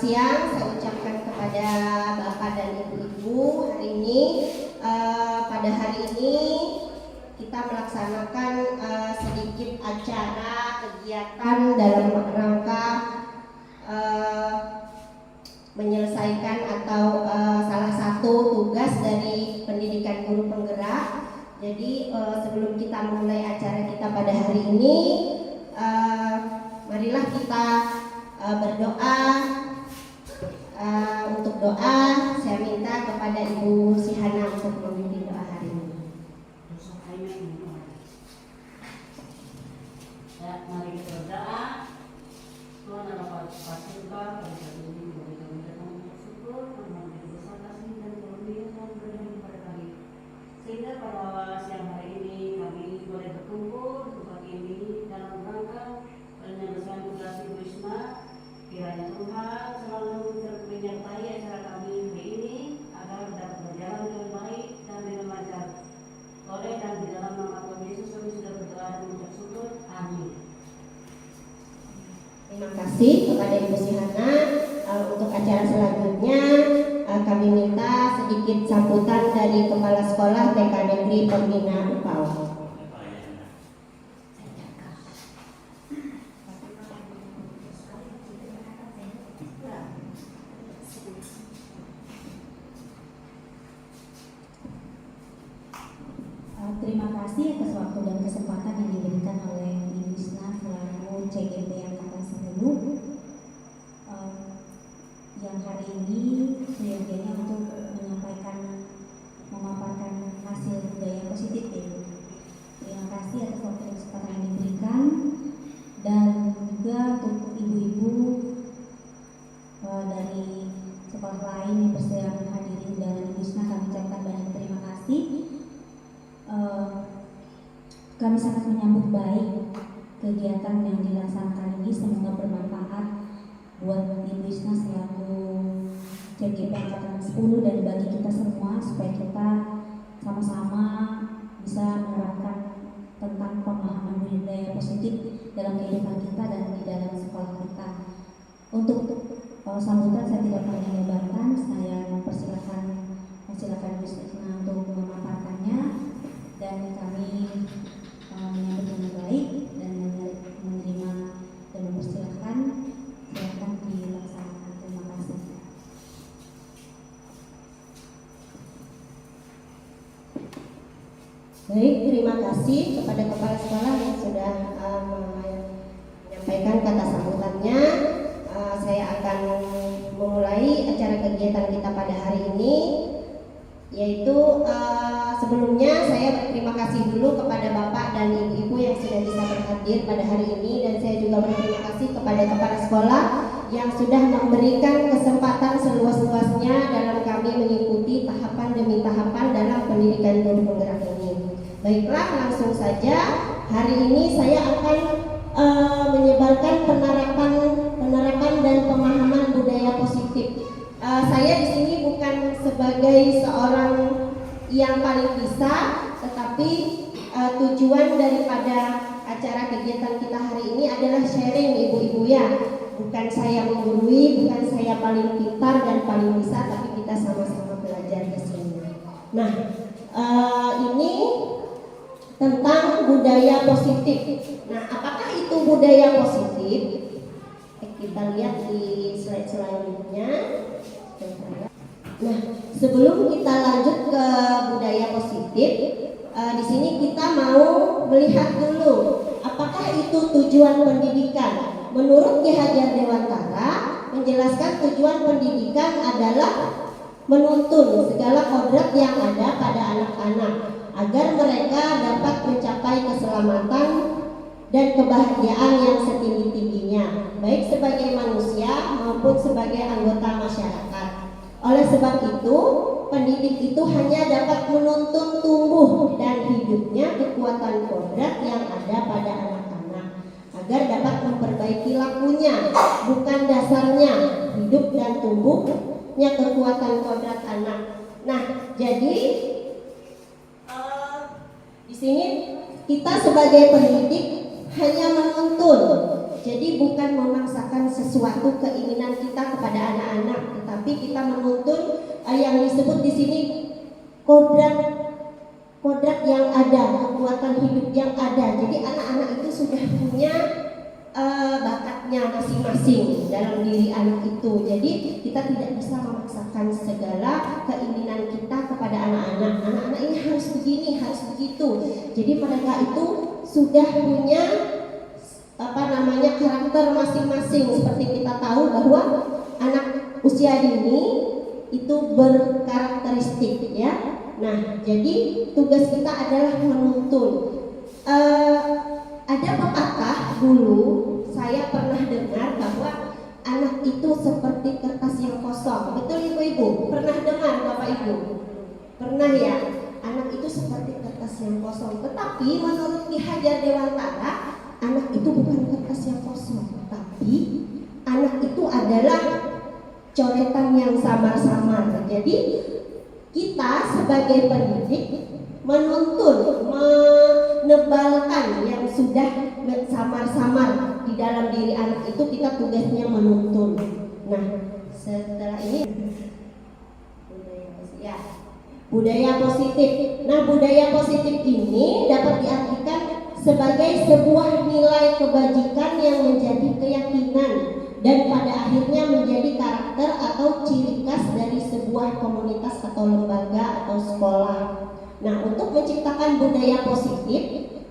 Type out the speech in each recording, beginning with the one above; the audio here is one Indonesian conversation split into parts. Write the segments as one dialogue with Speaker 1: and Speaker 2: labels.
Speaker 1: siang saya ucapkan kepada Bapak dan Ibu-Ibu. Hari ini pada hari ini kita melaksanakan sedikit acara kegiatan dalam rangka menyelesaikan atau salah satu tugas dari pendidikan guru penggerak. Jadi sebelum kita memulai acara kita pada hari ini, marilah kita berdoa. Untuk doa saya minta kepada Ibu Sihana untuk memimpin doa hari ini.
Speaker 2: Ya, mari kita berdoa. Tuhan Allah Patriarka, pada saat ini bagi kami datang bersyukur karena besar kasih dan karunia yang berikan kepada kami. Sehingga pada siang hari ini kami boleh berkumpul untuk pagi ini dalam rangka penyelesaian tugas Ibu Isma. Kiranya Tuhan selalu menyertai acara kami hari ini agar dapat berjalan dengan baik dan dengan lancar. Oleh dan di dalam nama Tuhan Yesus kami sudah berdoa dan mengucap syukur. Amin.
Speaker 1: Terima kasih kepada Ibu Sihana. Untuk acara selanjutnya kami minta sedikit sambutan dari Kepala Sekolah TK Negeri Pembina UPAW.
Speaker 3: Terima kasih atas waktu dan kesempatan yang diberikan oleh Ibu Isna selaku CGP Angkatan 10 yang hari ini seyogianya untuk memaparkan hasil budaya positif ya Ibu. Terima kasih atas waktu dan kesempatan yang diberikan, dan juga untuk ibu-ibu dari sekolah lain yang bersedia menghadiri undangan Ibu Isna, kami ucapkan banyak terima kasih. Kami sangat menyambut baik kegiatan yang dilaksanakan ini, semoga bermanfaat buat Ibu Isna selaku CGP Angkatan 10 dan bagi kita semua, supaya kita sama-sama bisa menerapkan tentang pemahaman budaya positif dalam kehidupan kita dan di dalam sekolah kita. Untuk sambutan saya tidak panjang lebarkan, saya mempersilakan Ibu Isna untuk memaparkannya, dan kami menyambut dengan baik dan menerima dan mempersilahkan. Silakan dilaksanakan. Terima kasih.
Speaker 1: Baik, terima kasih kepada Kepala Sekolah yang sudah menyampaikan kata sambutannya. Saya akan memulai acara kegiatan kita pada hari ini, yaitu sebelumnya saya berterima kasih dulu kepada Bapak dan Ibu-Ibu yang sudah bisa berhadir pada hari ini, dan saya juga berterima kasih kepada Kepala Sekolah yang sudah memberikan kesempatan seluas-luasnya dalam kami mengikuti tahapan demi tahapan dalam pendidikan guru penggerak ini. Baiklah, langsung saja hari ini saya akan menyebarkan penerapan dan pemahaman budaya positif. Saya di sini bukan sebagai seorang yang paling bisa, tetapi tujuan daripada acara kegiatan kita hari ini adalah sharing ibu-ibu ya. Bukan saya menggurui, bukan saya paling pintar dan paling bisa, tapi kita sama-sama belajar di sini. Nah, ini tentang budaya positif. Nah, apakah itu budaya positif? Kita lihat di slide selanjutnya. Nah, sebelum kita lanjut ke budaya positif, di sini kita mau melihat dulu apakah itu tujuan pendidikan. Menurut Ki Hajar Dewantara menjelaskan tujuan pendidikan adalah menuntun segala kodrat yang ada pada anak-anak agar mereka dapat mencapai keselamatan dan kebahagiaan yang setinggi-tingginya, baik sebagai manusia maupun sebagai anggota masyarakat. Oleh sebab itu, pendidik itu hanya dapat menuntun tumbuh dan hidupnya kekuatan kodrat yang ada pada anak-anak agar dapat memperbaiki lakunya, bukan dasarnya hidup dan tumbuhnya kekuatan kodrat anak. Nah, jadi di sini kita sebagai pendidik hanya menuntun, jadi bukan memaksakan sesuatu sesuatu keinginan kita kepada anak-anak, tetapi kita menuntun yang disebut di sini kodrat yang ada, kekuatan hidup yang ada. Jadi anak-anak itu sudah punya bakatnya masing-masing dalam diri anak itu. Jadi kita tidak bisa memaksakan segala keinginan kita kepada anak-anak. Anak-anak ini harus begini, harus begitu. Jadi mereka itu sudah punya karakter masing-masing. Seperti kita tahu bahwa anak usia dini itu berkarakteristik, ya. Nah, jadi tugas kita adalah menuntun. Ada pepatah dulu saya pernah dengar bahwa anak itu seperti kertas yang kosong. Betul ibu-ibu? Pernah dengar Bapak Ibu? Pernah ya? Anak itu seperti kertas yang kosong. Tetapi menurut Ki Hajar Dewantara, anak itu bukan kertas yang kosong, tapi anak itu adalah coretan yang samar-samar. Jadi kita sebagai pendidik menuntun, menebalkan yang sudah samar-samar di dalam diri anak itu, kita tugasnya menuntun. Nah, setelah ini budaya positif. Nah, budaya positif ini dapat diartikan sebagai sebuah nilai kebajikan yang menjadi keyakinan dan pada akhirnya menjadi karakter atau ciri khas dari sebuah komunitas atau lembaga atau sekolah. Nah, untuk menciptakan budaya positif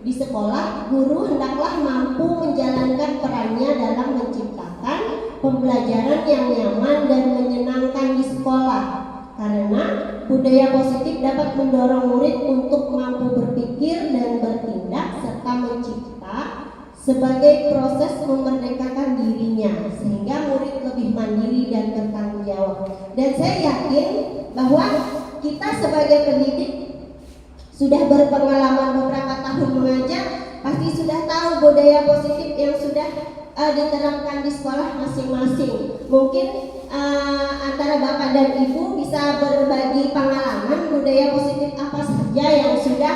Speaker 1: di sekolah, guru hendaklah mampu menjalankan perannya dalam menciptakan pembelajaran yang nyaman dan menyenangkan di sekolah. Karena budaya positif dapat mendorong murid untuk mampu berpikir dan bertindak serta mencipta sebagai proses memerdekakan dirinya, sehingga murid lebih mandiri dan bertanggung jawab. Dan saya yakin bahwa kita sebagai pendidik sudah berpengalaman beberapa tahun mengajar, pasti sudah tahu budaya positif yang sudah diterapkan di sekolah masing-masing. Mungkin antara Bapak dan Ibu bisa berbagi pengalaman budaya positif apa saja yang sudah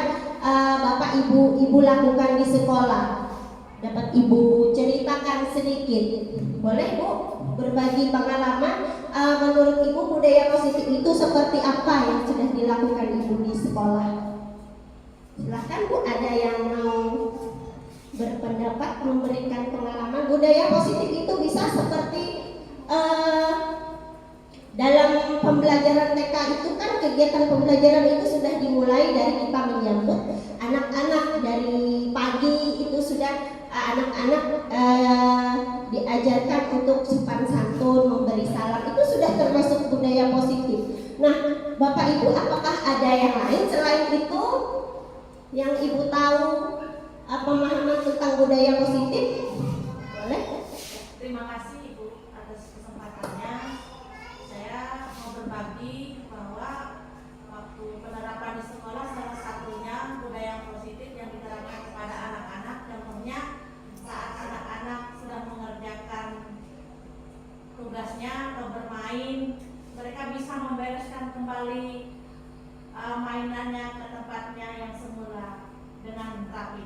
Speaker 1: Bapak Ibu lakukan di sekolah. Dapat Ibu ceritakan sedikit. Boleh Bu berbagi pengalaman, menurut Ibu budaya positif itu seperti apa yang sudah dilakukan Ibu di sekolah? Silahkan Bu, ada yang mau berpendapat, memberikan pengalaman. Budaya positif itu bisa seperti dalam pembelajaran TK itu kan, kegiatan pembelajaran itu sudah dimulai dari kita menyambut anak-anak. Dari pagi itu sudah anak-anak diajarkan untuk sopan santun, memberi salam, itu sudah termasuk budaya positif. Nah, Bapak Ibu, apakah ada yang lain selain itu yang Ibu tahu pemahaman tentang budaya positif? Boleh?
Speaker 2: Terima kasih Ibu atas kesempatannya. Saya mau berbagi bahwa waktu penerapan di sekolah, salah satunya budaya positif yang diterapkan kepada anak-anak, contohnya saat anak-anak sudah mengerjakan tugasnya atau bermain, mereka bisa membereskan kembali mainannya ke tempatnya yang semula dengan rapi.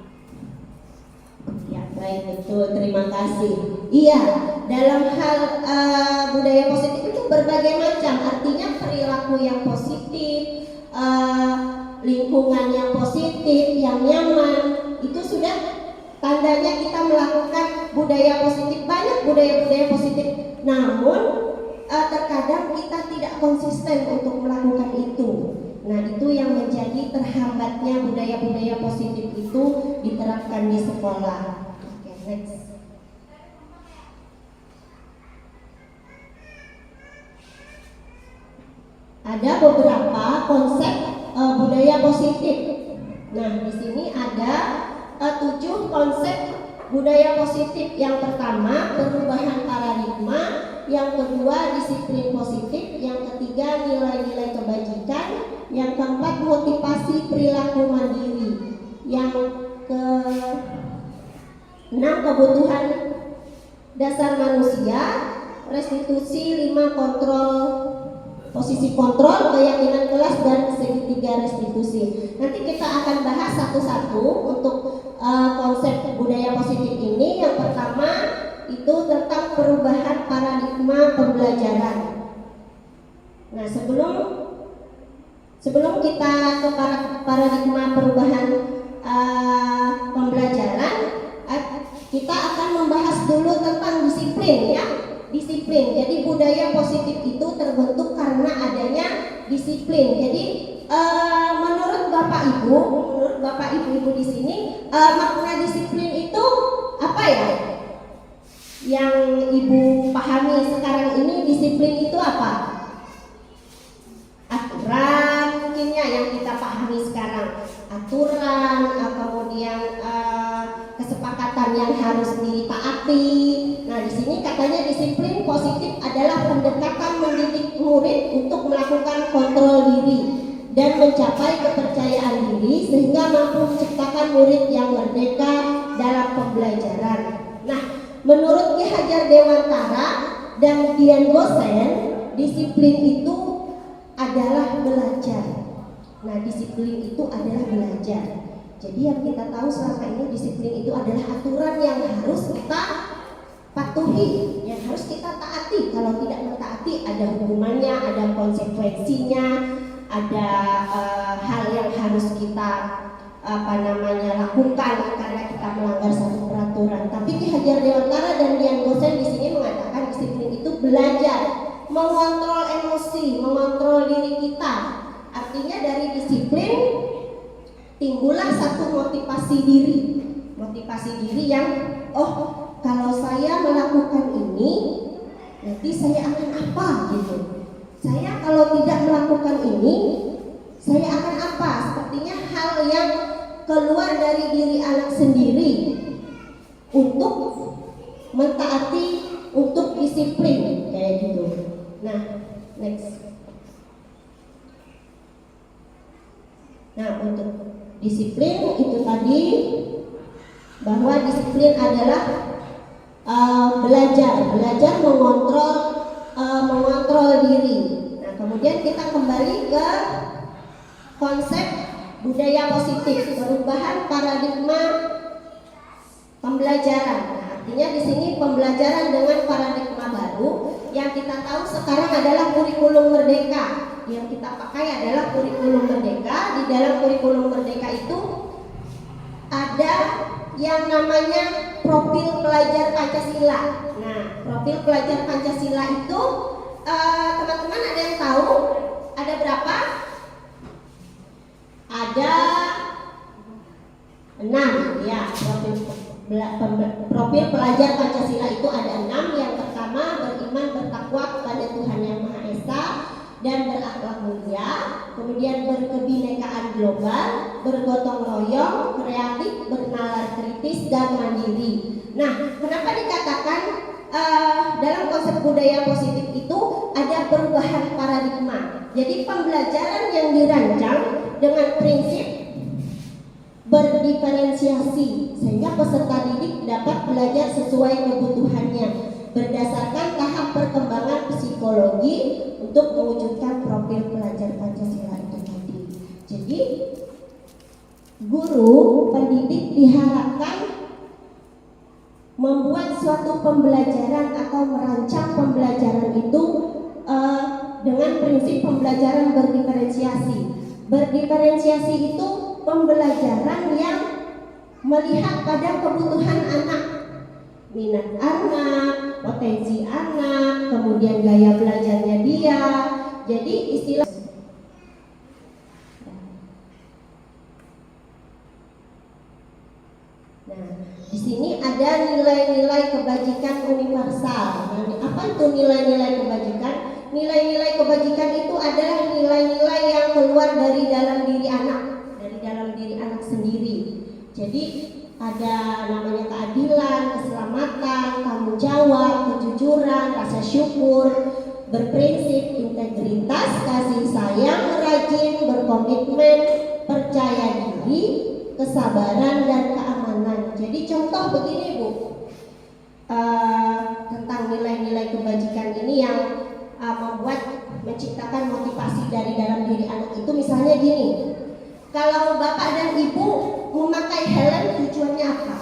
Speaker 1: Ya, baik, betul, terima kasih. Iya, dalam hal budaya positif itu berbagai macam, artinya perilaku yang positif, lingkungan yang positif, yang nyaman, itu sudah tandanya kita melakukan budaya positif. Banyak budaya-budaya positif, namun terkadang kita tidak konsisten untuk melakukan itu. Nah, itu yang menjadi terhambatnya budaya-budaya positif itu diterapkan di sekolah. Oke, next. Ada beberapa konsep budaya positif. Nah, di sini ada 7 konsep budaya positif. Yang pertama, perubahan paradigma. Yang kedua, disiplin positif. Yang ketiga, nilai-nilai kebajikan. Yang keempat, motivasi perilaku mandiri. Yang ke-6, kebutuhan dasar manusia. Restitusi 5, kontrol, posisi kontrol, keyakinan kelas, dan segitiga restitusi. Nanti kita akan bahas satu-satu untuk konsep budaya positif ini. Yang pertama itu tentang perubahan paradigma pembelajaran. Nah, sebelum kita ke paradigma perubahan pembelajaran, kita akan membahas dulu tentang disiplin ya. Disiplin. Jadi budaya positif itu terbentuk karena adanya disiplin. Jadi menurut Bapak Ibu di sini, makna disiplin itu apa ya? Yang Ibu pahami sekarang ini, disiplin itu apa? Aturan mungkinnya yang kita pahami sekarang. Aturan, kemudian kesepakatan yang harus ditaati. Nah, di sini katanya disiplin positif adalah pendekatan mendidik murid untuk melakukan kontrol diri dan mencapai kepercayaan diri sehingga mampu menciptakan murid yang merdeka dalam pembelajaran. Nah, menurut Ki Hajar Dewantara dan Dian Gosen, disiplin itu adalah belajar. Nah, disiplin itu adalah belajar. Jadi yang kita tahu selama ini, disiplin itu adalah aturan yang harus kita patuhi, yang harus kita taati. Kalau tidak mentaati, ada hukumannya, ada konsekuensinya, ada hal yang harus kita lakukan karena kita melanggar satu peraturan. Tapi Ki Hajar Dewantara dan Dian Gosen di sini mengatakan disiplin itu belajar, mengontrol emosi, mengontrol diri kita. Artinya dari disiplin timbullah satu motivasi diri yang kalau saya melakukan ini nanti saya akan apa gitu. Saya kalau tidak melakukan ini saya akan apa? Sepertinya hal yang keluar dari diri anak sendiri untuk mentaati, untuk disiplin kayak gitu. Nah, next. Nah, untuk disiplin itu tadi, bahwa disiplin adalah belajar mengontrol diri. Nah, kemudian kita kembali ke konsep budaya positif, perubahan paradigma pembelajaran. Nah, artinya di sini pembelajaran dengan paradigma baru yang kita tahu sekarang adalah kurikulum merdeka. Yang kita pakai adalah kurikulum merdeka. Di dalam kurikulum merdeka itu ada yang namanya profil pelajar Pancasila. Nah, profil pelajar Pancasila itu teman-teman ada yang tahu ada berapa? Ada 6 ya. Profil pelajar Pancasila itu ada 6. Yang pertama, beriman bertakwa kepada Tuhan Yang Maha Esa dan berakhlak mulia, kemudian berkebinekaan global, bergotong royong, kreatif, bernalar kritis, dan mandiri. Nah, kenapa dikatakan dalam konsep budaya positif itu ada perubahan paradigma? Jadi pembelajaran yang dirancang dengan prinsip berdiferensiasi sehingga peserta didik dapat belajar sesuai kebutuhannya berdasarkan tahap perkembangan psikologi untuk mewujudkan profil pelajar Pancasila itu tadi. Jadi guru pendidik diharapkan membuat suatu pembelajaran atau merancang pembelajaran itu dengan prinsip pembelajaran berdiferensiasi. Berdiferensiasi itu pembelajaran yang melihat pada kebutuhan anak, minat anak, potensi anak, kemudian gaya belajarnya dia. Jadi istilah di sini ada nilai-nilai kebajikan universal. Apa itu nilai-nilai kebajikan? Nilai-nilai kebajikan itu adalah nilai-nilai yang keluar dari dalam diri anak, dari dalam diri anak sendiri. Jadi ada namanya keadilan, keselamatan, tanggung jawab, kejujuran, rasa syukur, berprinsip, integritas, kasih sayang, rajin, berkomitmen, percaya diri, kesabaran, dan keamanan. Jadi contoh begini Bu, tentang nilai-nilai kebajikan ini yang menciptakan motivasi dari dalam diri anak itu. Misalnya gini, kalau bapak dan ibu memakai helm tujuannya apa?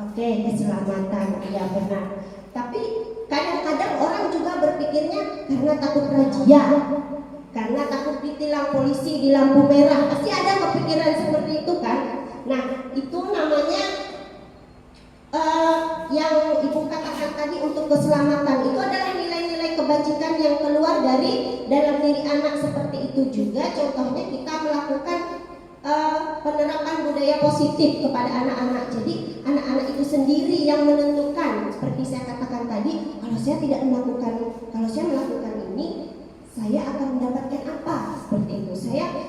Speaker 1: Oke, keselamatan, ya benar. Tapi kadang-kadang orang juga berpikirnya karena takut razia, karena takut ditilang polisi di lampu merah, pasti ada kepikiran seperti itu kan. Nah, itu namanya yang ibu katakan tadi untuk keselamatan, itu adalah nilai-nilai kebajikan yang keluar dari dalam diri anak. Seperti itu juga contohnya kita melakukan penerapan budaya positif kepada anak-anak. Jadi anak-anak itu sendiri yang menentukan, seperti saya katakan tadi, kalau saya melakukan ini, saya akan mendapatkan apa, seperti itu.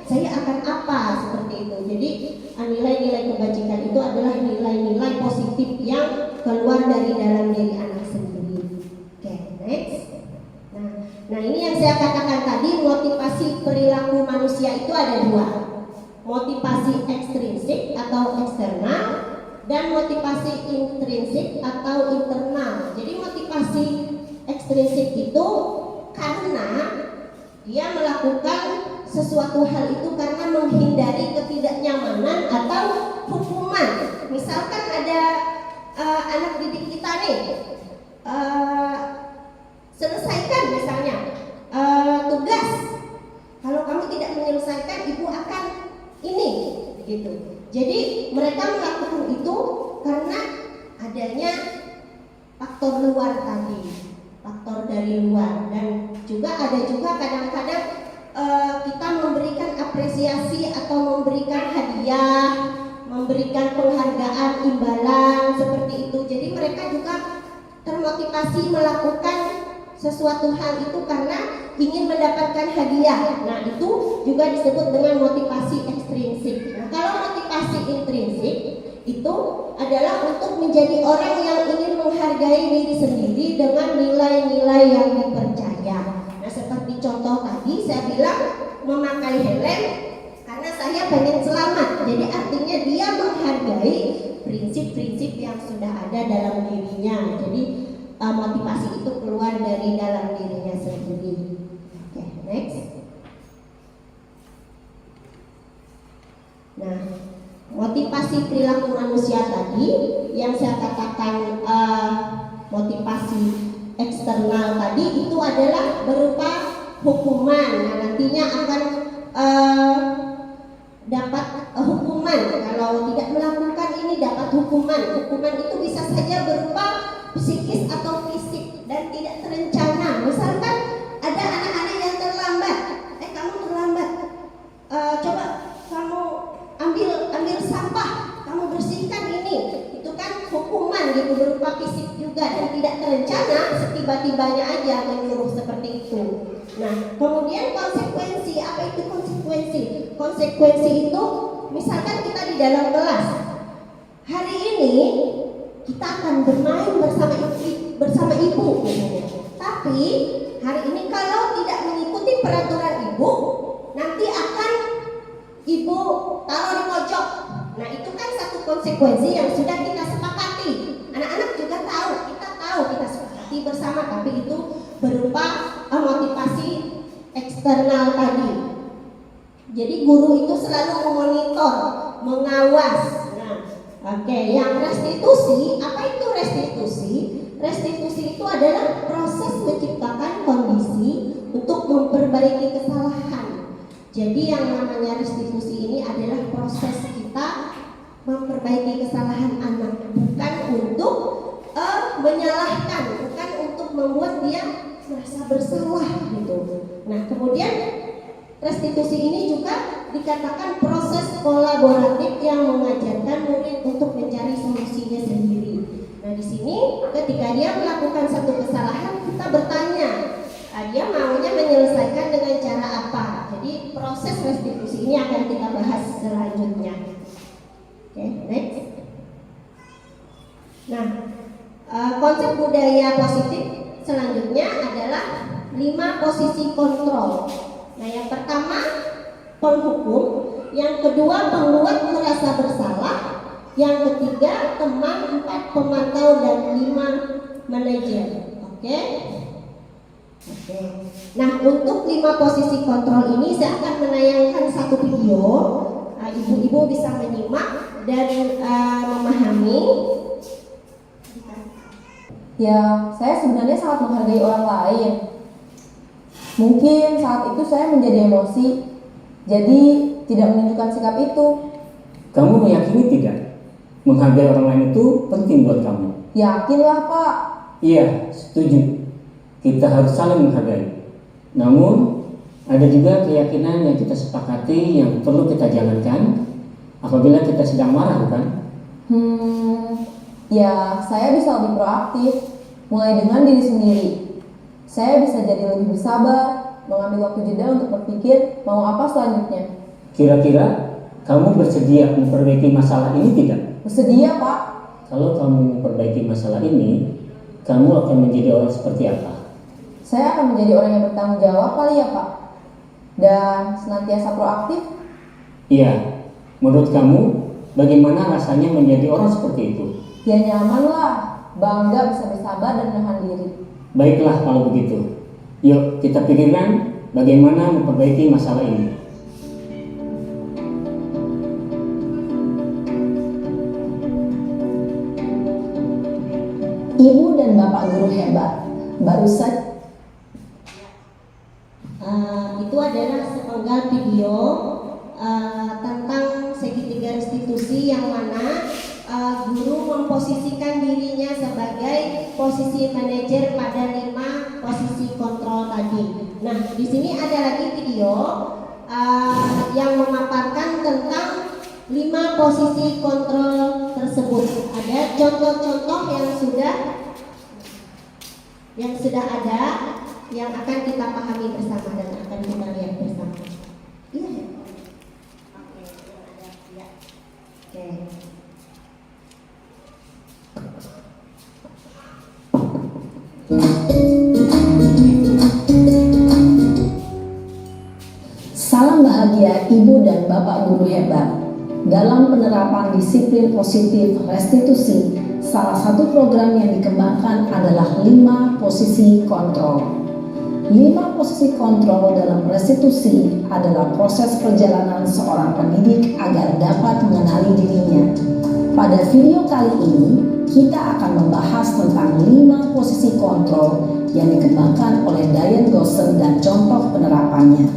Speaker 1: Saya akan apa, seperti itu. Jadi nilai-nilai kebajikan itu adalah nilai-nilai positif yang keluar dari dalam diri anak sendiri. Oke, next. Nah ini yang saya katakan tadi, motivasi perilaku manusia itu ada dua. Motivasi ekstrinsik atau eksternal dan motivasi intrinsik atau internal. Jadi motivasi ekstrinsik itu karena dia melakukan sesuatu hal itu karena menghindari ketidaknyamanan atau hukuman. Misalkan ada anak didik kita nih, selesaikan misalnya tugas. Kalau kamu tidak menyelesaikan, ibu akan ini, begitu. Jadi mereka melakukan itu karena adanya faktor luar tadi, faktor dari luar. Dan juga ada juga kadang-kadang kita memberikan apresiasi atau memberikan hadiah, memberikan penghargaan, imbalan seperti itu. Jadi mereka juga termotivasi melakukan sesuatu hal itu karena ingin mendapatkan hadiah. Nah, itu juga disebut dengan motivasi ekstrinsik. Nah, kalau motivasi intrinsik itu adalah untuk menjadi orang yang ingin menghargai diri sendiri dengan nilai-nilai yang dipercaya. Nah, seperti contoh tadi saya bilang memakai helm karena saya pengen selamat. Jadi artinya dia menghargai prinsip-prinsip yang sudah ada dalam dirinya. Jadi motivasi itu keluar dari dalam dirinya sendiri. Oke, next. Nah, motivasi perilaku manusia tadi yang saya katakan motivasi eksternal tadi itu adalah berupa hukuman. Nah, nantinya akan dapat hukuman. Kalau tidak melakukan ini dapat hukuman. Hukuman itu bisa saja berupa psikis atau fisik dan tidak terencana. Misalkan ada anak-anak yang terlambat, kamu terlambat, coba kamu ambil sampah, kamu bersihkan ini. Itu kan hukuman gitu, berupa fisik juga dan tidak terencana, setiba-tibanya aja menyuruh seperti itu. Nah, kemudian konsekuensi, apa itu konsekuensi? Konsekuensi itu misalkan kita di dalam kelas, hari ini kita akan bermain bersama ibu. Tapi hari ini kalau tidak mengikuti peraturan ibu, nanti akan ibu taruh di pojok. Nah, itu kan satu konsekuensi yang sudah kita sepakati. Anak-anak juga tahu, kita sepakati bersama, tapi itu berupa motivasi eksternal tadi. Jadi guru itu selalu memonitor, mengawas. Oke, yang restitusi, apa itu restitusi? Restitusi itu adalah proses menciptakan kondisi untuk memperbaiki kesalahan. Jadi yang namanya restitusi ini adalah proses kita memperbaiki kesalahan anak, bukan untuk menyalahkan, bukan untuk membuat dia merasa bersalah gitu. Nah, kemudian restitusi ini juga dikatakan proses kolaboratif yang mengajarkan murid untuk mencari solusinya sendiri. Nah, di sini ketika dia melakukan satu kesalahan, kita bertanya, dia maunya menyelesaikan dengan cara apa. Jadi proses restitusi ini akan kita bahas selanjutnya. Oke, next. Nah, konsep budaya positif selanjutnya adalah 5 posisi kontrol. Nah, yang pertama penghukum, yang kedua penguat merasa bersalah, yang ketiga teman, 4 pemantau, dan 5 manajer. Oke. Nah, untuk 5 posisi kontrol ini saya akan menayangkan satu video. Ibu-ibu bisa menyimak dan memahami.
Speaker 4: Ya, saya sebenarnya sangat menghargai orang lain. Mungkin saat itu saya menjadi emosi, jadi tidak menunjukkan sikap itu.
Speaker 5: Kamu meyakini tidak? Menghargai orang lain itu penting buat kamu.
Speaker 4: Yakinlah, Pak.
Speaker 5: Iya, setuju. Kita harus saling menghargai. Namun, ada juga keyakinan yang kita sepakati yang perlu kita jalankan apabila kita sedang marah, bukan?
Speaker 4: Ya, saya bisa lebih proaktif, mulai dengan diri sendiri. Saya bisa jadi lebih bersabar, mengambil waktu jeda untuk berpikir mau apa selanjutnya.
Speaker 5: Kira-kira kamu bersedia memperbaiki masalah ini tidak?
Speaker 4: Bersedia, Pak.
Speaker 5: Kalau kamu memperbaiki masalah ini, kamu akan menjadi orang seperti apa?
Speaker 4: Saya akan menjadi orang yang bertanggung jawab kali ya, Pak. Dan senantiasa proaktif.
Speaker 5: Iya, menurut kamu bagaimana rasanya menjadi orang seperti itu?
Speaker 4: Ya nyaman lah, bangga bisa bersabar dan menahan diri.
Speaker 5: Baiklah kalau begitu. Yuk kita pikirkan bagaimana memperbaiki masalah ini.
Speaker 6: Ibu dan Bapak guru hebat, baru saja
Speaker 1: Itu adalah sepenggal video tentang segitiga restitusi yang mana guru memposisikan dirinya sebagai posisi manajer pada 5 posisi kontrol tadi. Nah, di sini ada lagi video yang memaparkan tentang 5 posisi kontrol tersebut. Ada contoh-contoh yang sudah ada yang akan kita pahami bersama dan akan kita lihat bersama. Iya ya. Oke, ada ya. Oke.
Speaker 6: salam bahagia Ibu dan Bapak guru hebat. Dalam penerapan disiplin positif restitusi, salah satu program yang dikembangkan adalah 5 posisi kontrol. 5 posisi kontrol dalam restitusi adalah proses perjalanan seorang pendidik agar dapat mengenali dirinya. Pada video kali ini, kita akan membahas tentang 5 posisi kontrol yang dikembangkan oleh Diane Gosson dan contoh penerapannya.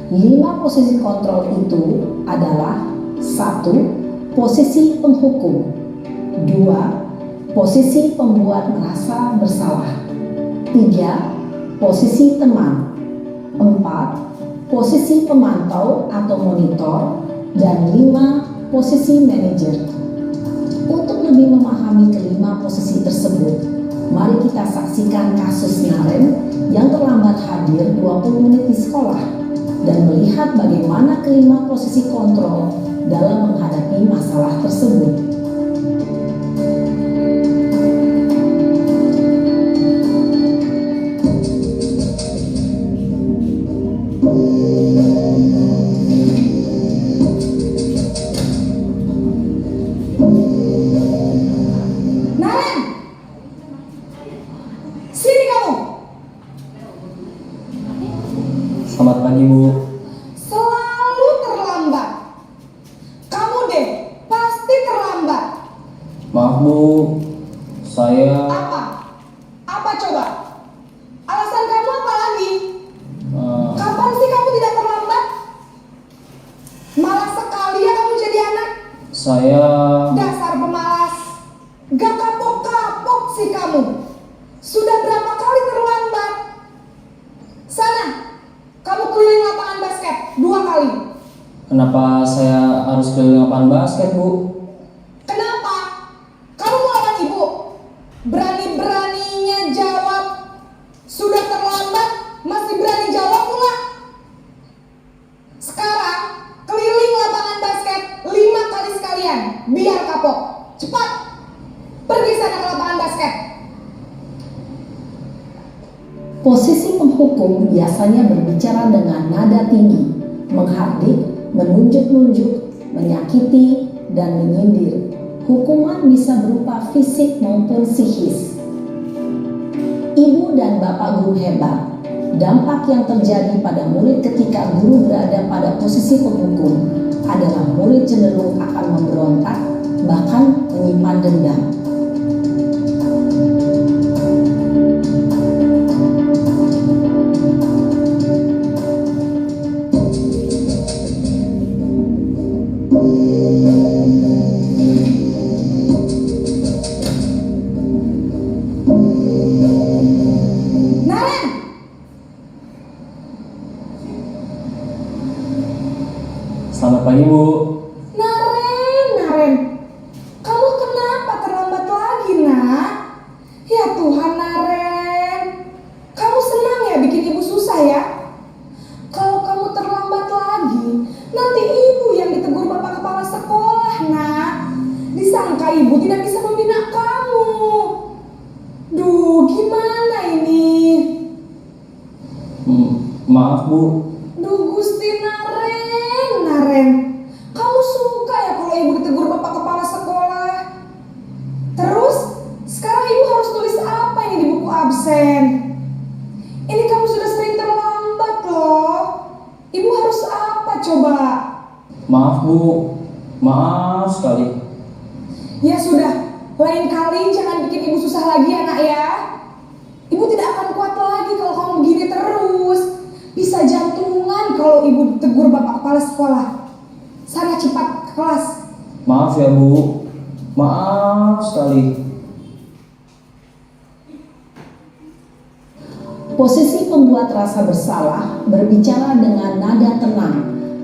Speaker 6: 5 posisi kontrol itu adalah 1. Posisi penghukum. 2. Posisi pembuat merasa bersalah. 3. Posisi teman. 4. Posisi pemantau atau monitor. Dan 5. Posisi manajer. Untuk lebih memahami kelima posisi tersebut, mari kita saksikan kasus Naren yang terlambat hadir 20 menit di sekolah dan melihat bagaimana kelima posisi kontrol dalam menghadapi masalah tersebut.
Speaker 7: Naren, sini kamu.
Speaker 5: Selamat pagi, Bu.
Speaker 7: Selalu terlambat. Kamu deh, pasti terlambat.
Speaker 8: Maaf Bu, saya
Speaker 7: Apa? Apa coba? Alasan kamu apa lagi? Kapan sih kamu tidak terlambat? Malas sekali ya kamu jadi anak.
Speaker 8: saya
Speaker 7: Dasar pemalas. Gak kapok-kapok sih kamu. Sudah berapa kali terlambat? Sana, kamu keliling lapangan basket 2 kali.
Speaker 8: kenapa saya harus keliling lapangan basket Bu?
Speaker 7: Kenapa? Kamu mau lawan ibu? Berani-beraninya jawab. Sudah terlambat, masih berani jawab pula. Sekarang, keliling lapangan basket 5 kali sekalian. Biar kapok. Cepat. Pergi sana ke lapangan basket.
Speaker 6: Posisi penghukum biasanya berbicara dengan nada tinggi, menghardik, menunjuk-nunjuk, menyakiti, dan menyindir. Hukuman bisa berupa fisik maupun psikis. Ibu dan Bapak guru hebat, dampak yang terjadi pada murid ketika guru berada pada posisi penghukum adalah murid cenderung akan memberontak, bahkan menyimpan dendam.
Speaker 7: Naren,
Speaker 8: Selamat pagi, Bu.
Speaker 7: Naren, kamu kenapa terlambat lagi, nak? Ya Tuhan, Naren, kamu senang ya bikin ibu susah ya? Kalau kamu terlambat lagi, nanti ibu yang ditegur bapak kepala sekolah, nak. Disangka ibu tidak bisa membina kamu. Duh, gimana ini?
Speaker 8: Maaf, Bu.
Speaker 7: Duh Gusti Naren, kamu suka ya kalau ibu ditegur bapak kepala sekolah? Terus, sekarang ibu harus tulis apa ini di buku absen? Ini kamu sudah sering terlambat loh. Ibu harus apa coba?
Speaker 8: Maaf, Bu. Maaf sekali.
Speaker 7: Ya sudah, lain kali jangan bikin ibu susah lagi ya nak ya. Ibu tidak akan kuat lagi kalau kamu begini terus. Bisa jantungan kalau ibu ditegur bapak kepala sekolah. Sana cepat ke kelas.
Speaker 8: Maaf ya, Bu. Maaf sekali.
Speaker 6: Posisi pembuat rasa bersalah berbicara dengan nada tenang,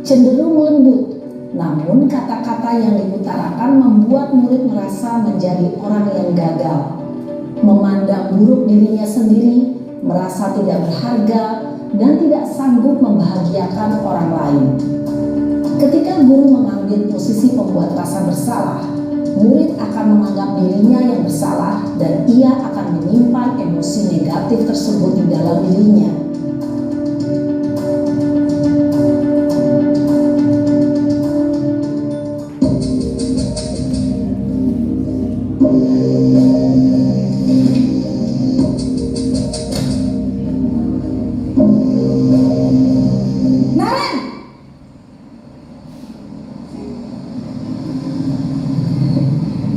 Speaker 6: cenderung lembut. Namun kata-kata yang diutarakan membuat murid merasa menjadi orang yang gagal, memandang buruk dirinya sendiri, merasa tidak berharga, dan tidak sanggup membahagiakan orang lain. Ketika guru mengambil posisi pembuat rasa bersalah, murid akan menganggap dirinya yang bersalah dan ia akan menyimpan emosi negatif tersebut di dalam dirinya.
Speaker 7: Naren,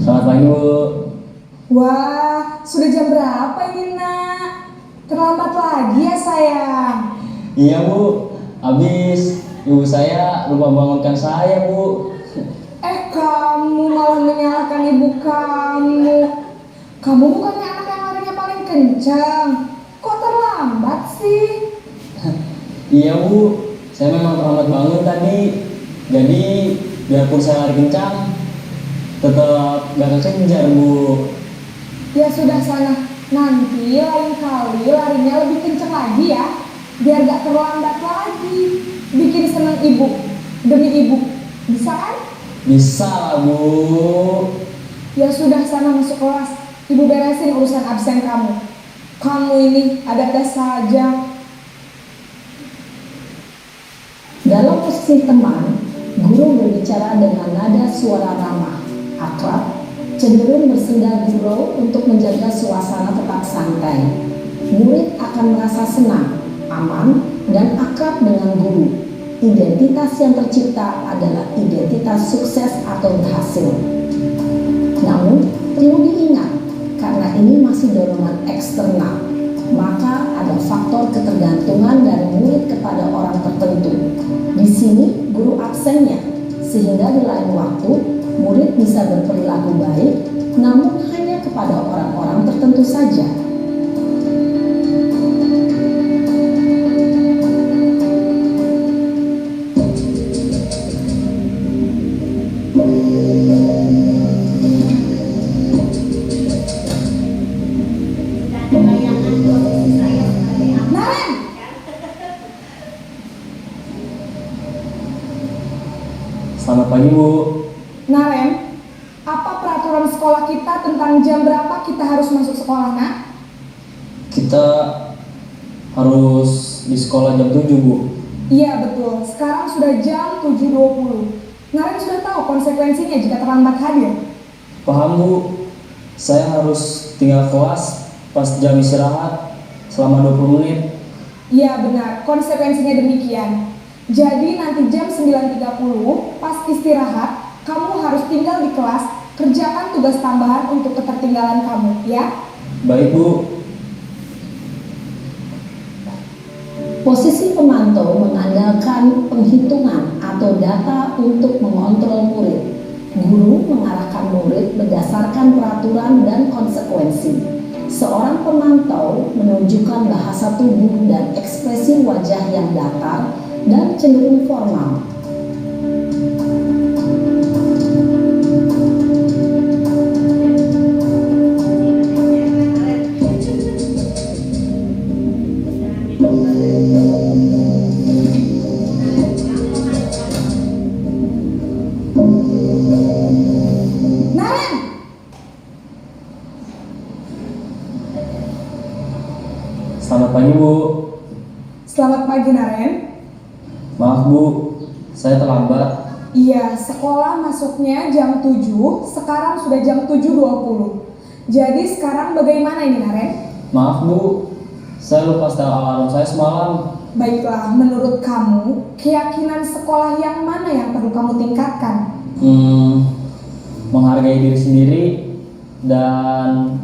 Speaker 8: Selamat pagi, Bu.
Speaker 7: wah sudah jam berapa ini nak? Terlambat lagi ya sayang.
Speaker 8: Iya, Bu. Habis ibu saya lupa bangunkan saya, Bu.
Speaker 7: Kamu malah menyalahkan ibu kamu. Kamu bukannya anak yang larinya paling kencang. Kok terlambat sih?
Speaker 8: Iya, Bu. Saya memang terlambat bangun tadi. Jadi, biarpun saya lari kencang, tetap gak kekejar, Bu.
Speaker 7: Ya sudah sana. Nanti lain kali larinya lebih kencang lagi ya. Biar gak terlambat lagi. Bikin senang ibu. Demi ibu. Bisa kan?
Speaker 8: Bisa lah, Bu.
Speaker 7: Ya sudah sana masuk kelas. Ibu beresin urusan absen kamu. Kamu ini ada-ada saja.
Speaker 6: Dalam posisi teman, guru berbicara dengan nada suara ramah, akrab, cenderung bersenda gurau untuk menjaga suasana tetap santai. Murid akan merasa senang, aman, dan akrab dengan guru. Identitas yang tercipta adalah identitas sukses atau berhasil. Namun, perlu diingat, karena ini masih dorongan eksternal, maka ada faktor ketergantungan dari murid kepada orang tertentu. Di sini guru absennya, sehingga di lain waktu murid bisa berperilaku baik, namun hanya kepada orang-orang tertentu saja.
Speaker 7: Naren,
Speaker 8: Selamat pagi, Bu.
Speaker 7: Naren, apa peraturan sekolah kita tentang jam berapa kita harus masuk sekolah, nak?
Speaker 8: Kita harus di sekolah jam 7, Bu.
Speaker 7: Iya betul, sekarang sudah jam 7.20. Naren sudah tahu konsekuensinya jika terlambat hadir.
Speaker 8: Paham, Bu. Saya harus tinggal kelas pas jam istirahat selama 20 menit.
Speaker 7: Iya benar, konsekuensinya demikian. Jadi nanti jam 9.30 pas istirahat, kamu harus tinggal di kelas, kerjakan tugas tambahan untuk ketertinggalan kamu, ya.
Speaker 8: Baik, Bu.
Speaker 6: Posisi pemantau mengandalkan penghitungan atau data untuk mengontrol murid. Guru mengarahkan murid berdasarkan peraturan dan konsekuensi. Seorang pemantau menunjukkan bahasa tubuh dan ekspresi wajah yang datar dan cenderung formal.
Speaker 7: Naren,
Speaker 8: Selamat pagi, Bu.
Speaker 7: selamat pagi Naren.
Speaker 8: Maaf, Bu. Saya terlambat.
Speaker 7: Iya, sekolah masuknya jam 7, sekarang sudah jam 7.20. Jadi sekarang bagaimana ini Naren?
Speaker 8: Maaf, Bu. Saya lupa setel alarm saya semalam.
Speaker 7: Baiklah, menurut kamu, keyakinan sekolah yang mana yang perlu kamu tingkatkan?
Speaker 8: Menghargai diri sendiri dan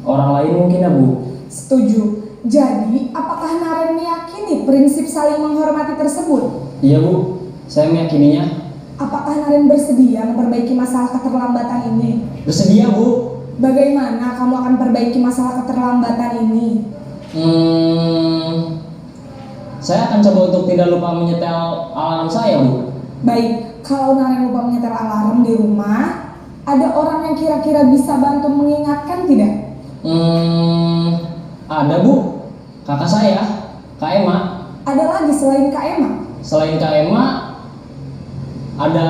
Speaker 8: orang lain mungkin ya, Bu.
Speaker 7: Setuju. Jadi, apakah Naren meyakini prinsip saling menghormati tersebut?
Speaker 8: Iya, Bu. Saya meyakininya.
Speaker 7: Apakah Naren bersedia memperbaiki masalah keterlambatan ini?
Speaker 8: Bersedia, Bu.
Speaker 7: Bagaimana kamu akan perbaiki masalah keterlambatan ini?
Speaker 8: Saya akan coba untuk tidak lupa menyetel alarm saya, Bu.
Speaker 7: Baik, kalau Naren lupa menyetel alarm di rumah, ada orang yang kira-kira bisa bantu mengingatkan tidak?
Speaker 8: Ada, Bu. Kakak saya, Kak Emma.
Speaker 7: Ada lagi selain Kak Emma?
Speaker 8: Selain Kak Emma, ada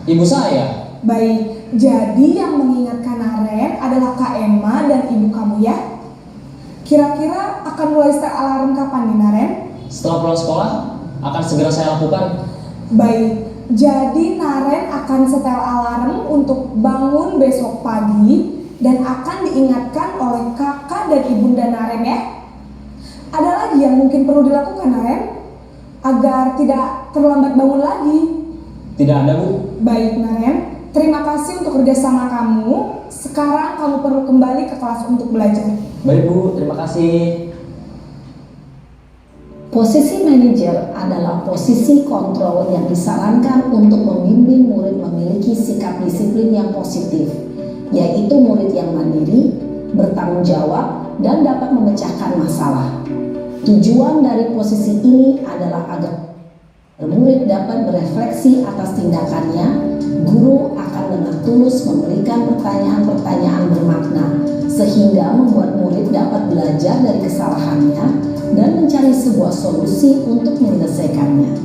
Speaker 8: ibu saya.
Speaker 7: Baik, jadi yang mengingatkan Naren adalah Kak Emma dan ibu kamu ya? Kira-kira akan mulai setel alarm kapan nih Naren?
Speaker 8: Setelah pulang sekolah, akan segera saya lakukan.
Speaker 7: Baik, jadi Naren akan setel alarm untuk bangun besok pagi dan akan diingatkan oleh kakak dan ibunda Naren ya. Ada lagi yang mungkin perlu dilakukan Naren agar tidak terlambat bangun lagi?
Speaker 8: Tidak ada, Bu.
Speaker 7: Baik Naren, terima kasih untuk kerjasama kamu. Sekarang kamu perlu kembali ke kelas untuk belajar.
Speaker 8: Baik, Bu. Terima kasih.
Speaker 6: Posisi manajer adalah posisi kontrol yang disarankan untuk membimbing murid memiliki sikap disiplin yang positif, yaitu murid yang mandiri, bertanggung jawab, dan dapat memecahkan masalah. Tujuan dari posisi ini adalah agar murid dapat berefleksi atas tindakannya. Guru akan dengan tulus memberikan pertanyaan-pertanyaan bermakna, sehingga membuat murid dapat belajar dari kesalahannya dan mencari sebuah solusi untuk menyelesaikannya.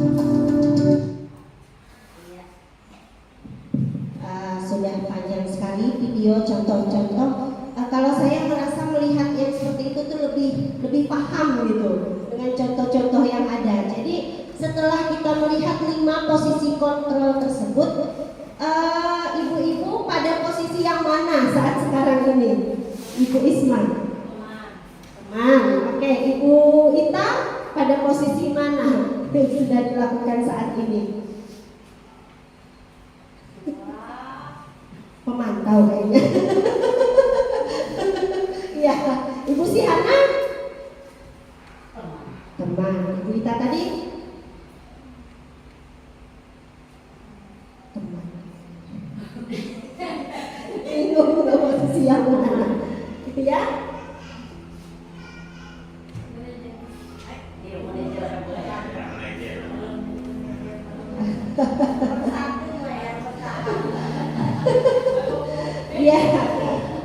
Speaker 1: Sudah panjang sekali video contoh-contoh. Kalau saya merasa melihat yang seperti itu tuh lebih paham gitu dengan contoh-contoh yang ada. Jadi setelah kita melihat 5 posisi kontrol tersebut, ibu-ibu pada posisi yang mana saat sekarang ini? Ibu Isma. Teman. Oke, Ibu Ita pada posisi mana yang sudah dilakukan saat ini? Pemantau kayaknya. Iya, Ibu Sihana? Teman. Ibu Ita tadi? Teman. Bingung posisi yang mana? Gitu ya? Iya,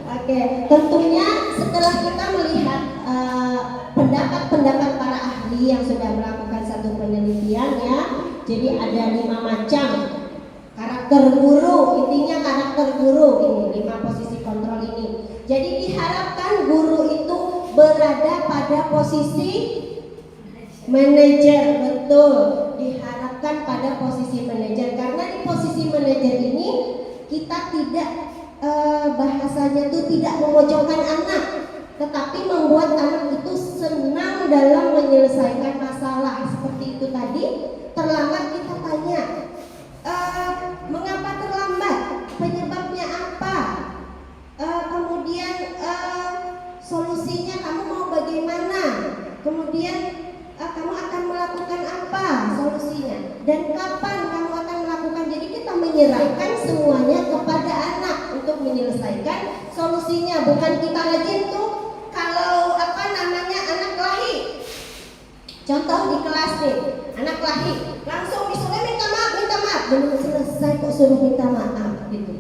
Speaker 1: oke. Tentunya setelah kita melihat pendapat-pendapat para ahli yang sudah melakukan satu penelitian ya, jadi ada 5 macam karakter guru. Intinya karakter guru ini 5 posisi kontrol ini. Jadi diharapkan guru itu berada pada posisi manajer, betul. Diharapkan pada posisi manajer karena di posisi manajer ini kita tidak bahasanya tuh tidak memojokkan anak, tetapi membuat anak itu senang dalam menyelesaikan masalah seperti itu tadi. terlambat kita tanya, mengapa terlambat? Penyebabnya apa? Kemudian solusinya kamu mau bagaimana? Kemudian kamu akan melakukan apa solusinya? Dan kapan kamu akan melakukan? Jadi kita menyerahkan semuanya kepada anak untuk menyelesaikan solusinya. Bukan kita rajin tuh kalau anak kelahi. Contoh di kelas nih, anak kelahi langsung disuruh minta maaf. Belum selesai kok suruh minta maaf gitu.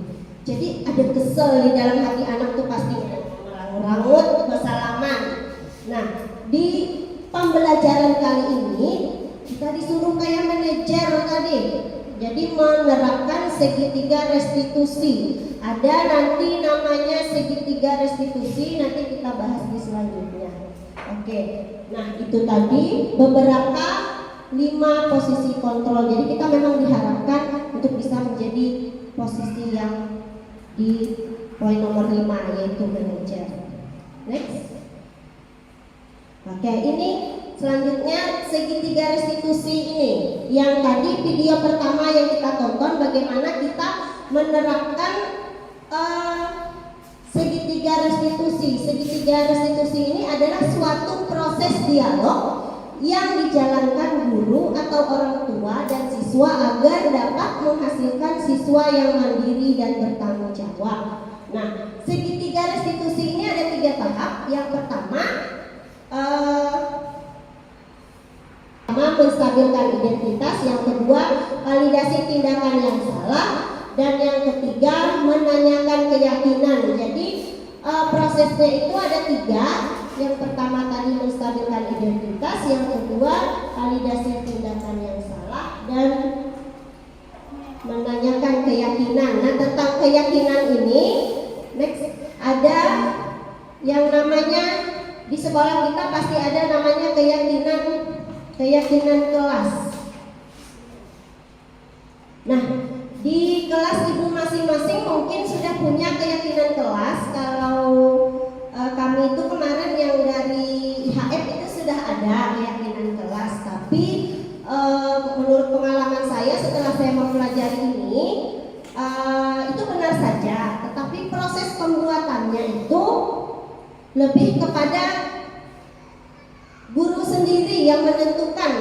Speaker 1: Jadi ada kesel di dalam hati anak tuh pasti merangut, bersalaman. Nah, di pembelajaran kali ini kita disuruh kayak manajer tadi. Jadi menerapkan segitiga restitusi. Ada nanti namanya segitiga restitusi, nanti kita bahas di selanjutnya. Oke. Nah, itu tadi beberapa 5 posisi kontrol. Jadi kita memang diharapkan untuk bisa menjadi posisi yang di poin nomor 5, yaitu manajer. Next. Oke, ini selanjutnya segitiga restitusi ini. Yang tadi video pertama yang kita tonton bagaimana kita menerapkan segitiga restitusi. Segitiga restitusi ini adalah suatu proses dialog yang dijalankan guru atau orang tua dan siswa agar dapat menghasilkan siswa yang mandiri dan bertanggung jawab. Nah, segitiga restitusi ini ada 3 tahap. Yang pertama, menstabilkan identitas. Yang kedua, validasi tindakan yang salah. Dan yang ketiga, menanyakan keyakinan. Jadi prosesnya itu ada 3. Yang pertama tadi menstabilkan identitas, yang kedua validasi tindakan yang salah, dan menanyakan keyakinan. Nah, tentang keyakinan ini, next, ada yang namanya di sekolah kita pasti ada namanya keyakinan kelas. Nah, di kelas ibu masing-masing mungkin sudah punya keyakinan kelas. Kalau kami itu kemarin yang dari IHF itu sudah ada keyakinan kelas. Tapi menurut pengalaman saya setelah saya mempelajari ini, itu benar saja. Tetapi proses pembuatannya itu lebih kepada guru sendiri yang menentukan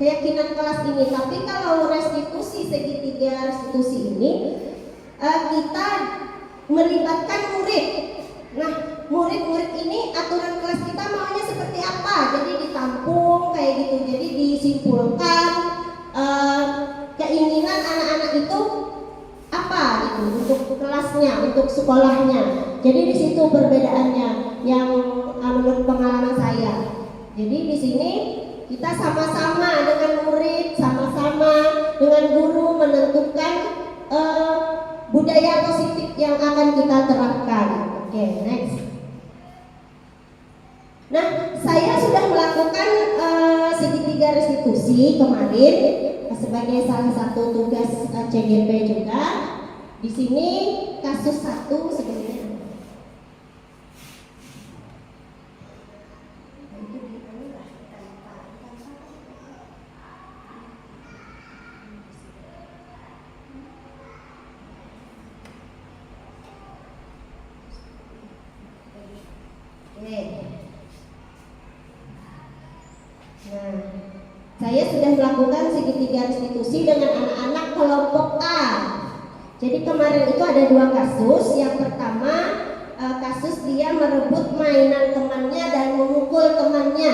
Speaker 1: keyakinan kelas ini. Tapi kalau restitusi, segitiga restitusi ini, kita melibatkan murid. Nah, murid-murid ini aturan kelas kita maunya seperti apa? Jadi ditampung kayak gitu. Jadi disimpulkan keinginan anak-anak itu apa gitu untuk kelasnya, untuk sekolahnya. Jadi di situ perbedaannya yang menurut pengalaman saya. Jadi di sini kita sama-sama dengan murid, sama-sama dengan guru menentukan budaya positif yang akan kita terapkan. Oke, next. Nah, saya sudah melakukan segitiga restitusi kemarin sebagai salah satu tugas CGP juga. Di sini kasus 1 sebenarnya. Nah, saya sudah melakukan segitiga restitusi dengan anak-anak kelompok A. Jadi kemarin itu ada 2 kasus. Yang pertama kasus dia merebut mainan temannya dan memukul temannya.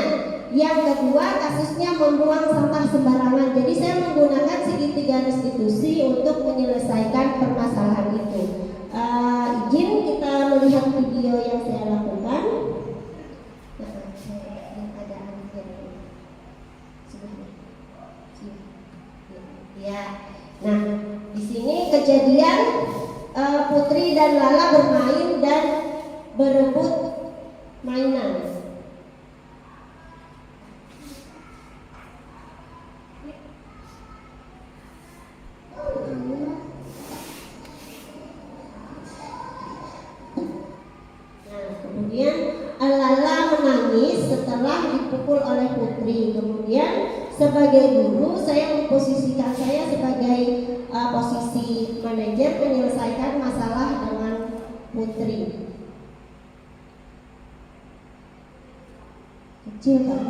Speaker 1: Yang kedua kasusnya membuang sampah sembarangan. Jadi saya menggunakan segitiga restitusi untuk menyelesaikan permasalahan itu. Izin kita melihat video yang saya lakukan. Ya, nah di sini kejadian Putri dan Lala bermain dan berebut mainan. Nah, kemudian Lala menangis setelah dipukul oleh Putri. Kemudian sebagai guru saya memposisikan saya sebagai posisi manajer menyelesaikan masalah dengan Putri. Kecil kan?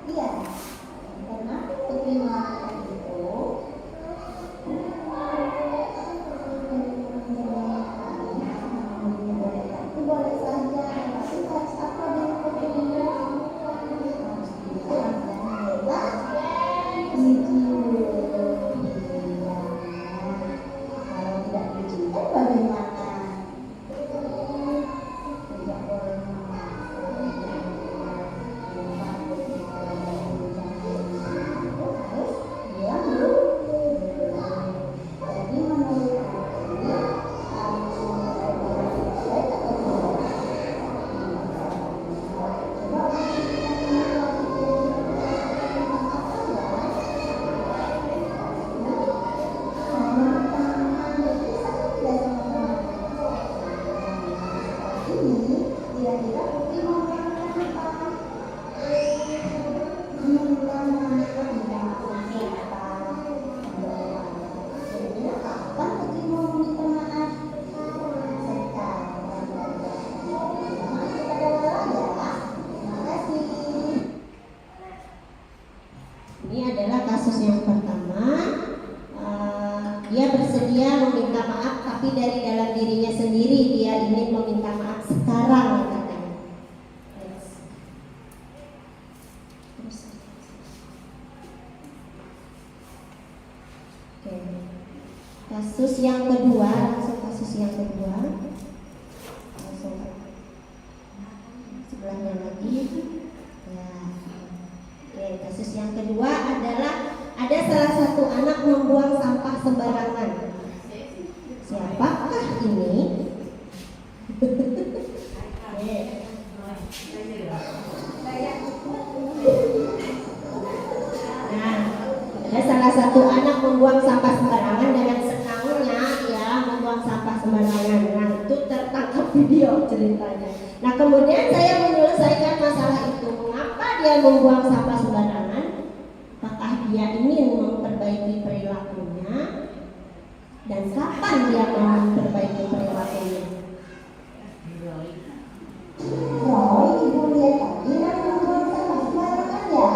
Speaker 1: Iya, karena Putri melakukan itu boleh saja, tapi harus apa dengan Putri kalau tidak diizinkan bagaimana? Tidak boleh jadi menurut ini adalah kasus yang pertama. Dia bersedia meminta maaf, tapi dari dalam dirinya sendiri dia ingin meminta maaf sekarang katanya. Oke. Kasus yang kedua, langsung kasus yang kedua. Langsung sebelahnya lagi. Ya. Oke, kasus yang kedua adalah ada salah satu anak membuang sampah sembarangan. Siapakah ini? Nah, ada salah satu anak membuang sampah sembarangan dengan senangnya ya membuang sampah sembarangan. Nah, itu tertangkap video ceritanya. Nah, kemudian saya menyelesaikan masalah itu. Mengapa dia membuang sampah sembarangan? Apakah dia ingin memperbaiki perilakunya? Dan kapan dia mau memperbaiki perilakunya? Roy, ibu lihat tadi kan membuang sampah sembarangan ya?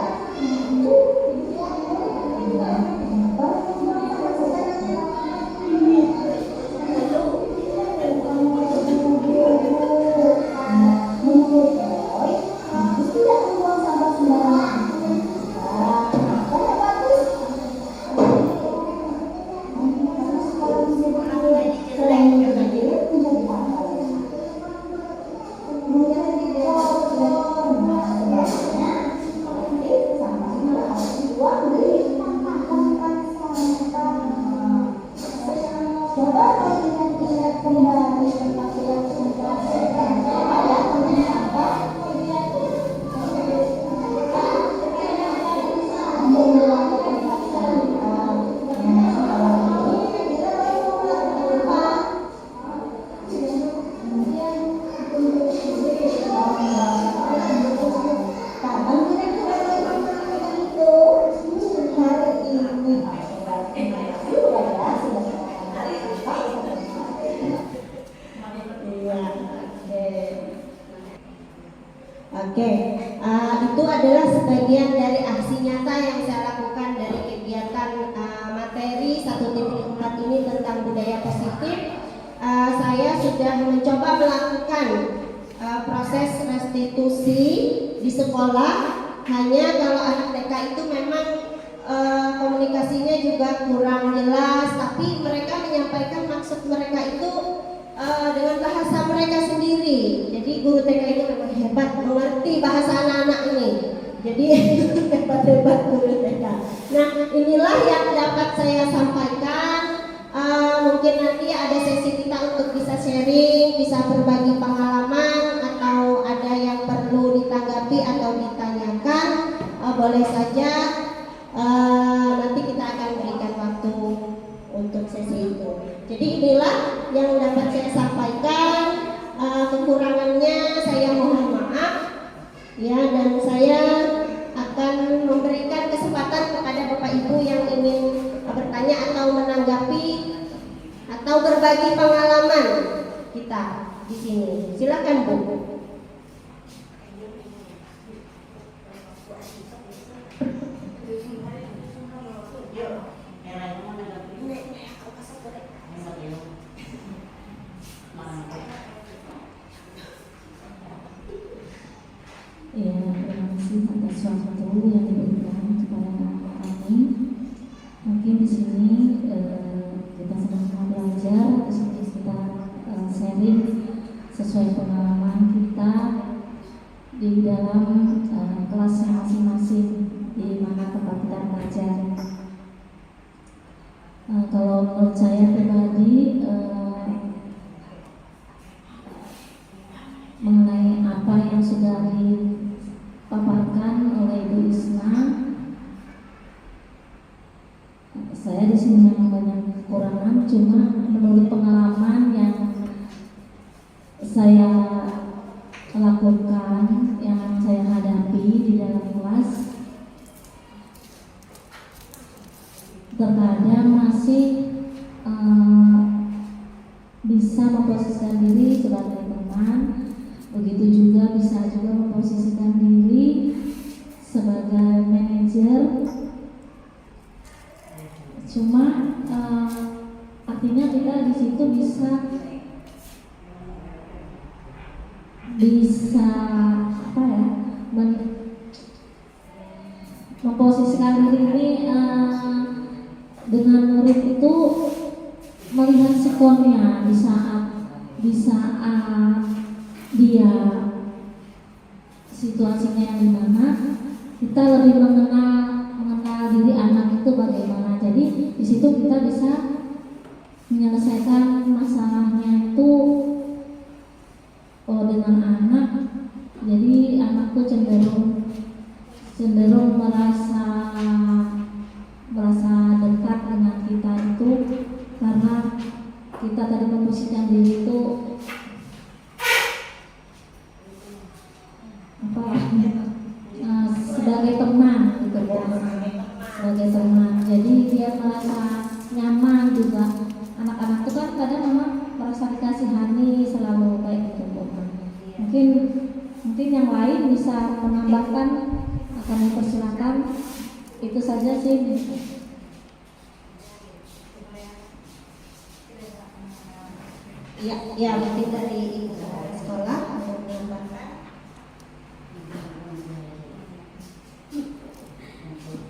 Speaker 1: Itu adalah sebagian dari aksi nyata yang saya lakukan dari kegiatan materi 1.4 ini tentang budaya positif. Saya sudah mencoba melakukan proses restitusi di sekolah. Hanya kalau anak TK itu memang komunikasinya juga kurang jelas, tapi mereka menyampaikan maksud mereka itu dengan bahasa mereka sendiri. Jadi guru TK itu memang hebat mengerti bahasa anak-anak ini. Jadi hebat-hebat guru TK. Nah, inilah yang dapat saya sampaikan. Mungkin nanti ada sesi kita untuk bisa sharing, bisa berbagi pengalaman, atau ada yang perlu ditanggapi atau ditanyakan, boleh saja. Nanti kita akan berikan waktu untuk sesi itu. Jadi inilah yang dapat saya sampaikan. Kekurangan di sini. Silakan Bu.
Speaker 3: Ya, terima kasih atas waktu yang diberikan kepada kami. Mungkin di sini kita sama-sama belajar, terus kita sharing sesuai pengalaman kita di dalam kelasnya masing-masing di mana tempat kita belajar. Kalau menurut saya pribadi mengenai apa yang sudah dipaparkan oleh Ibu Isna, saya di sini memang banyak kekurangan, cuma menurut pengalaman yang saya lakukan, yang saya hadapi di dalam kelas, terkadang masih bisa memposisikan diri sebagai teman. Begitu juga bisa juga memposisikan diri sebagai manajer. Cuma artinya kita di situ bisa apa ya, memposisikan diri ini dengan murid itu melihat skornya di saat dia situasinya yang dimana kita lebih mengenal diri anak itu bagaimana. Jadi di situ kita bisa menyelesaikan masalahnya itu dengan anak. Jadi anak tuh cenderung merasa dekat dengan kita itu karena kita tadi memposisikan diri itu sebagai teman gitu kan, sebagai teman. Jadi dia merasa nyaman juga. Anak-anak itu kan kadang memang merasa dikasihani selalu kayak gitu. Mungkin yang lain bisa menambahkan, akan dipersilakan. Itu saja sih.
Speaker 1: Ya mungkin dari ibu sekolah atau menambahkan.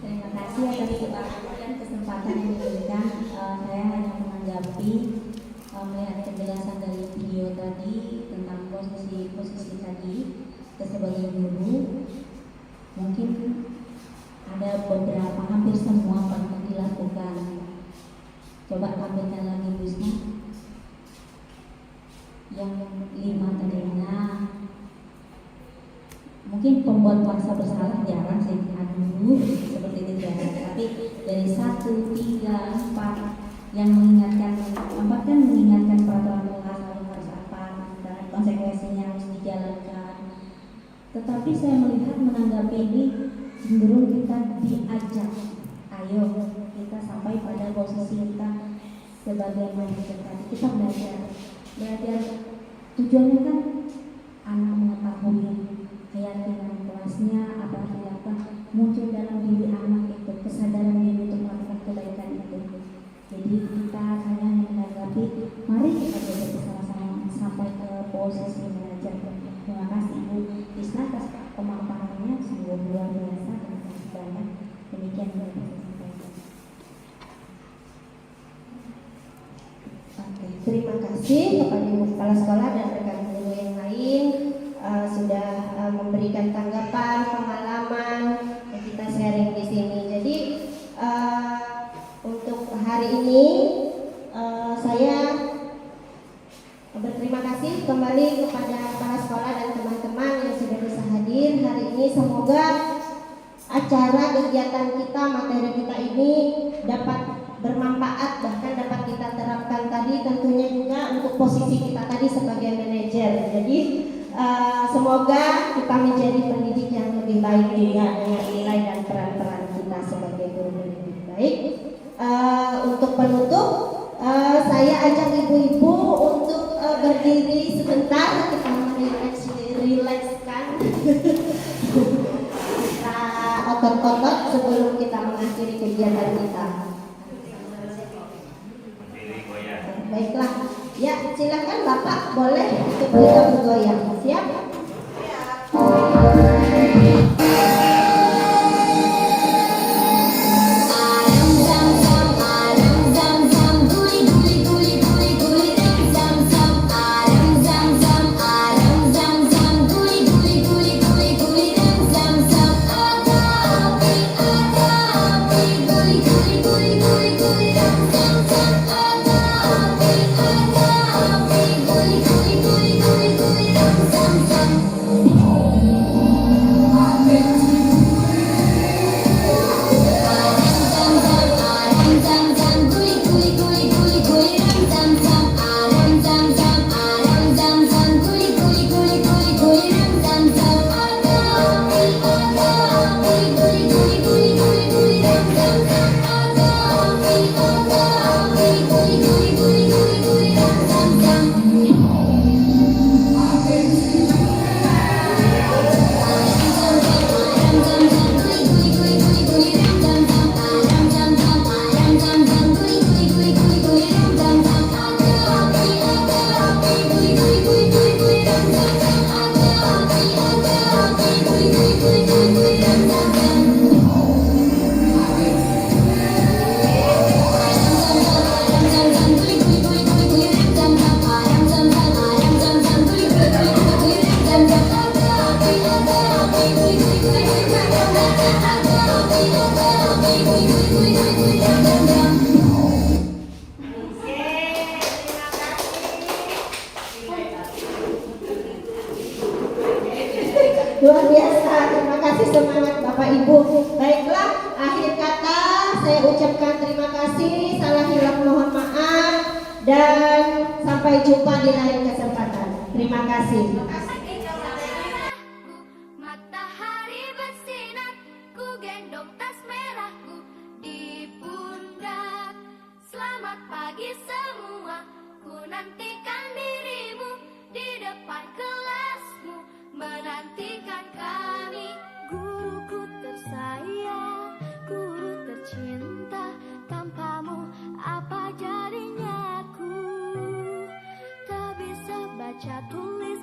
Speaker 3: Terima kasih atas waktu dan kesempatan yang diberikan. Saya hanya menanggapi melihat penjelasan dari video tadi tentang posisi tadi sebagai guru. Mungkin ada beberapa, hampir semua pernah dilakukan. Coba tampilkan lagi Bu Isna. Yang 5 tadinya mungkin pembuat merasa bersalah jarang sih, dulu seperti itu jarang. Tapi dari 1, 3, 4 yang mengingatkan, 4 kan mengingatkan peraturan kelas harus apa dan konsekuensinya harus dijalankan. Tetapi saya melihat menanggapi ini cenderung kita diajak, ayo kita sampai pada posisi kita sebagai manajer tadi, kita belajar tujuannya kan anak mengetahui keyakinan kelasnya, apa muncul dalam diri anak itu kesadaran diri untuk melakukan kebaikan itu. Jadi kita hanya menanggapi, mari kita belajar bersama-sama sampai ke posisi manajer. Terima kasih Ibu Isna atas pemaparannya, sungguh luar biasa. Terima kasih banyak. Demikian yang bisa saya sampaikan.
Speaker 1: Terima kasih kepada Ibu Kepala Sekolah dan rekan guru yang lain sudah memberikan tanggapan, pengalaman yang kita sharing di sini. Jadi untuk hari ini saya berterima kasih kembali kepada kepala sekolah dan teman-teman yang sudah bisa hadir hari ini. Semoga acara kegiatan kita, materi kita ini dapat bermanfaat, bahkan dapat kita terapkan tadi, tentunya juga untuk posisi kita tadi sebagai manajer. Jadi semoga kita menjadi pendidik yang lebih baik juga dengan nilai dan peran-peran kita sebagai guru yang lebih baik. Untuk penutup, saya ajak ibu-ibu untuk berdiri sebentar, kita merilekskan otot-otot sebelum kita mengakhiri kegiatan kita. Baiklah, ya silakan Bapak boleh ikut kita bergoyang. Siap? Luar biasa, terima kasih semangat Bapak Ibu. Baiklah, akhir kata saya ucapkan terima kasih, salah hilaf mohon maaf, dan sampai jumpa di lain kesempatan. Terima kasih.
Speaker 9: Matahari bersinar, ku gendong tas merahku di pundak. Selamat pagi semua, ku nantikan dirimu di depan kelasmu, menantikan kami. Guruku tersayang, guru tercinta, tanpamu apa jadinya aku? Tak bisa baca tulis,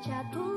Speaker 9: jatuh